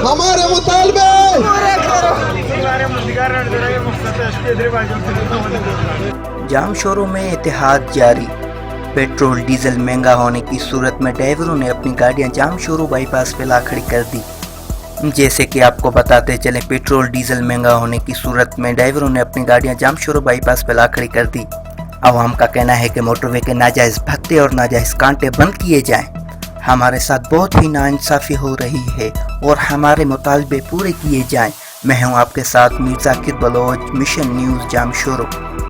हमारे मुतालबे जाम शोरों में इत्तेहाद जारी। पेट्रोल डीजल महंगा होने की सूरत में ड्राइवरों ने अपनी गाड़ियां जाम शोरों बाईपास पे ला खड़ी कर दी। जैसे कि आपको बताते चले, पेट्रोल डीजल महंगा होने की सूरत में ड्राइवरों ने अपनी गाड़ियां जाम शोरों बाईपास पे ला खड़ी कर दी। अवाम का कहना है कि मोटरवे के नाजायज़ भत्ते और नाजायज़ कांटे बंद किए जाएं। हमारे साथ बहुत ही नाइंसाफ़ी हो रही है और हमारे मुतालबे पूरे किए जाएं। मैं हूं आपके साथ मीर ज़ाकिर बलोच, मिशन न्यूज़ जाम शोरों।